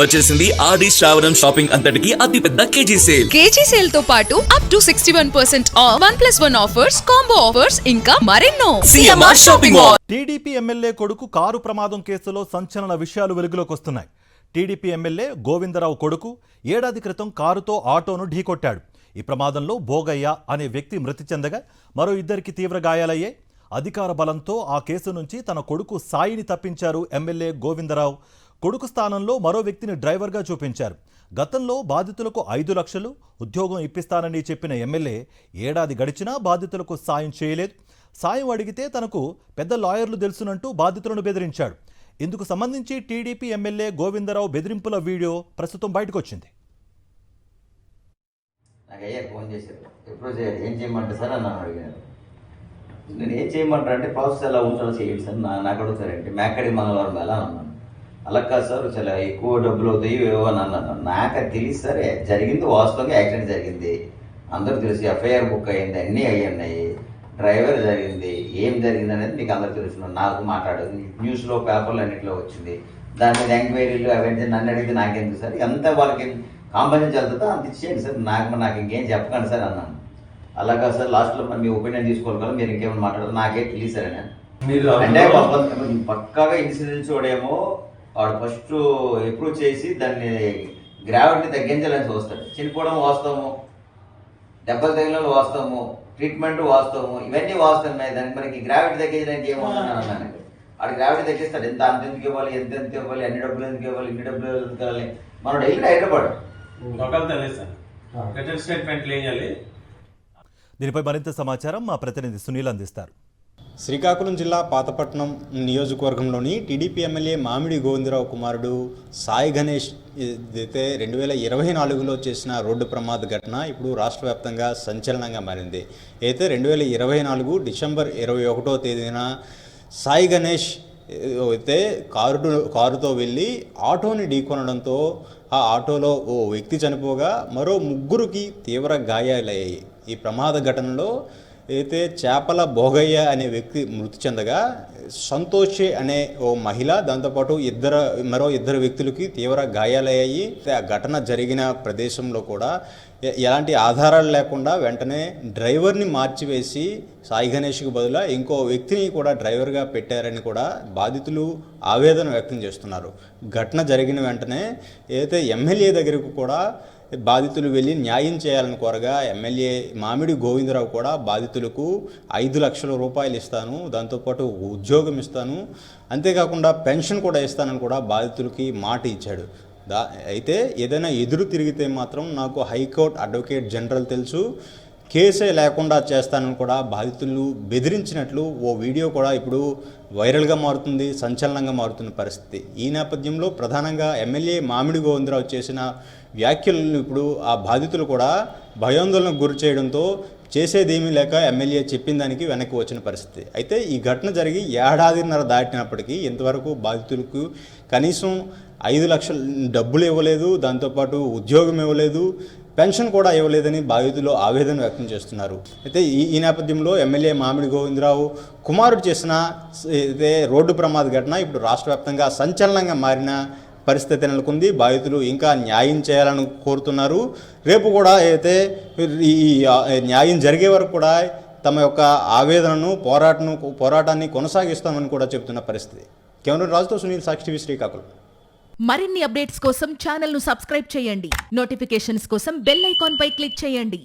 వచ్చేసింది ఆది శ్రావణం షాపింగ్ అంతటికి అతిపెద్ద కేజీ సేల్ తో పాటు up to 61% of 1+1 offers, combo offers ఇంకా మరెన్నో. CMR shopping mall. TDP MLA కొడుకు కారు ప్రమాదం కేసులో సంచలన విషయాలు వెలుగులోకి వస్తున్నాయి. టీడీపీ ఎమ్మెల్యే గోవిందరావు కొడుకు ఏడాది క్రితం కారుతో ఆటోను ఢీకొట్టాడు. ఈ ప్రమాదంలో భోగయ్య అనే వ్యక్తి మృతి చెందగా మరో ఇద్దరికి తీవ్ర గాయాలయ్యాయి. అధికార బలంతో ఆ కేసు నుంచి తన కొడుకు సాయిని తప్పించారు ఎమ్మెల్యే గోవిందరావు. కొడుకు స్థానంలో మరో వ్యక్తిని డ్రైవర్గా చూపించారు. గతంలో బాధితులకు 5 లక్షలు ఉద్యోగం ఇప్పిస్తానని చెప్పిన ఎమ్మెల్యే ఏడాది గడిచినా బాధితులకు సాయం చేయలేదు. సాయం అడిగితే తనకు పెద్ద లాయర్లు తెలుసునంటూ బాధితులను బెదిరించాడు. ఇందుకు సంబంధించి టీడీపీ ఎమ్మెల్యే గోవిందరావు బెదిరింపుల వీడియో ప్రస్తుతం బయటకొచ్చింది. ఫోన్ చేశారు, ఎప్పుడు ఏం చేయమంటారు సార్ అని అడిగారు. నేను ఏం చేయమంటారు అంటే ప్రాసెస్ ఎలా ఉంటుందో చేయండి సార్ నాకు అడుగుతారంటే మేకడి మంగళవారం ఎలా అన్నాను. అలా కాదు సార్, చాలా ఎక్కువ డబ్బులు అవుతాయి ఏవో అని అన్నాను. నాకు అది తెలియదు సార్, జరిగింది వాస్తవంగా యాక్సిడెంట్ జరిగింది, అందరూ తెలుసు, ఎఫ్ఐఆర్ బుక్ అయ్యింది, అన్నీ అయ్యాయి, డ్రైవర్ జరిగింది, ఏం జరిగింది అనేది మీకు అందరూ తెలుసు. నాకు మాట్లాడదు, న్యూస్లో పేపర్లు అన్నింటిలో వచ్చింది, దాని మీద ఎంక్వైరీలు అవన్నీ నన్ను అడిగితే నాకెందుకు సార్, ఎంత వాళ్ళకి కాంపన్సేషన్ వెళ్తుందో అంత ఇచ్చేయండి సార్, నాకు ఇంకేం చెప్పకండి సార్ అన్నాను. అలాగా సార్, లాస్ట్లో మీ ఒపీనియన్ తీసుకోవాలి కదా, మీరు ఇంకేమైనా మాట్లాడదు నాకేం తెలియదు సార్ అని. అంటే పక్కాగా ఇన్సూరెన్స్ వాడేమో వాడు ఫస్ట్ అప్రూవ్ చేసి దాన్ని గ్రావిటీని తగ్గించాలని చూస్తాడు. చనిపోవడం వాస్తవము, దెబ్బలు తగిలిన వాస్తవము, ట్రీట్మెంట్ వాస్తవము, ఇవన్నీ వాస్తవమే. దానికి మనకి గ్రావిటీ తగ్గించడానికి ఏమవుతున్నాను, వాడు గ్రావిటీ తగ్గిస్తాడు. ఎంత అంత ఎందుకు ఇవ్వాలి, ఎంత ఇవ్వాలి, అన్ని డబ్బులు ఎందుకు ఇవ్వాలి, ఇన్ని డబ్బులు ఎందుకు ఇవ్వాలి, మనం డైలీ హైదరాబాద్ దీనిపై మరింత సమాచారం మా ప్రతినిధి సునీల్ అందిస్తారు. శ్రీకాకుళం జిల్లా పాతపట్నం నియోజకవర్గంలోని టీడీపీ ఎమ్మెల్యే మామిడి గోవిందరావు కుమారుడు సాయి గణేష్ అయితే 2024లో చేసిన రోడ్డు ప్రమాద ఘటన ఇప్పుడు రాష్ట్ర వ్యాప్తంగా సంచలనంగా మారింది. అయితే 2024 డిసెంబర్ 21వ తేదీన సాయి గణేష్ అయితే కారుతో వెళ్ళి ఆటోని ఢీకొనడంతో ఆ ఆటోలో ఓ వ్యక్తి చనిపోగా మరో 3కి తీవ్ర గాయాలయ్యాయి. ఈ ప్రమాద ఘటనలో అయితే చేపల భోగయ్య అనే వ్యక్తి మృతి చెందగా సంతోషి అనే ఓ మహిళ, దాంతోపాటు మరో ఇద్దరు వ్యక్తులకి తీవ్ర గాయాలయ్యాయి. ఆ ఘటన జరిగిన ప్రదేశంలో కూడా ఎలాంటి ఆధారాలు లేకుండా వెంటనే డ్రైవర్ని మార్చివేసి సాయి గణేష్కి బదులు ఇంకో వ్యక్తిని కూడా డ్రైవర్గా పెట్టారని కూడా బాధితులు ఆవేదన వ్యక్తం చేస్తున్నారు. ఘటన జరిగిన వెంటనే అయితే ఎమ్మెల్యే దగ్గరకు కూడా బాధితులు వెళ్ళి న్యాయం చేయాలని కోరగా ఎమ్మెల్యే మామిడి గోవిందరావు కూడా బాధితులకు 5 లక్షల రూపాయలు ఇస్తాను, దాంతోపాటు ఉద్యోగం ఇస్తాను, అంతేకాకుండా పెన్షన్ కూడా ఇస్తానని కూడా బాధితులకి మాట ఇచ్చాడు. అయితే ఏదైనా ఎదురు తిరిగితే మాత్రం నాకు హైకోర్టు అడ్వకేట్ జనరల్ తెలుసు, కేసే లేకుండా చేస్తానని కూడా బాధితులు బెదిరించినట్లు ఓ వీడియో కూడా ఇప్పుడు వైరల్గా మారుతుంది, సంచలనంగా మారుతున్న పరిస్థితి. ఈ నేపథ్యంలో ప్రధానంగా ఎమ్మెల్యే మామిడి గోవిందరావు చేసిన వ్యాఖ్యలను ఇప్పుడు ఆ బాధితులు కూడా భయాందోళనకు గురి చేయడంతో చేసేదేమీ లేక ఎమ్మెల్యే చెప్పిన దానికి వెనక్కి వచ్చిన పరిస్థితి. అయితే ఈ ఘటన జరిగి ఏడాదిన్నర దాటినప్పటికీ ఇంతవరకు బాధితులకు కనీసం 5 లక్షల డబ్బులు ఇవ్వలేదు, దాంతోపాటు ఉద్యోగం ఇవ్వలేదు, పెన్షన్ కూడా ఇవ్వలేదని బాధితులు ఆవేదన వ్యక్తం చేస్తున్నారు. అయితే ఈ నేపథ్యంలో ఎమ్మెల్యే మామిడి గోవిందరావు కుమారుడు చేసిన రోడ్డు ప్రమాద ఘటన ఇప్పుడు రాష్ట్ర వ్యాప్తంగా సంచలనంగా మారిన పరిస్థితి నెలకొంది. బాధితులు ఇంకా న్యాయం చేయాలని కోరుతున్నారు. రేపు కూడా అయితే ఈ న్యాయం జరిగే వరకు కూడా తమ యొక్క ఆవేదనను పోరాటాన్ని కొనసాగిస్తామని కూడా చెబుతున్న పరిస్థితి. కెమెరా రాజుతో సునీల్, సాక్షి టీవీ, శ్రీకాకుళం. మరిన్ని అప్డేట్స్ కోసం ఛానల్ ను సబ్స్క్రైబ్ చేయండి. నోటిఫికేషన్స్ కోసం బెల్ ఐకాన్ పై క్లిక్ చేయండి.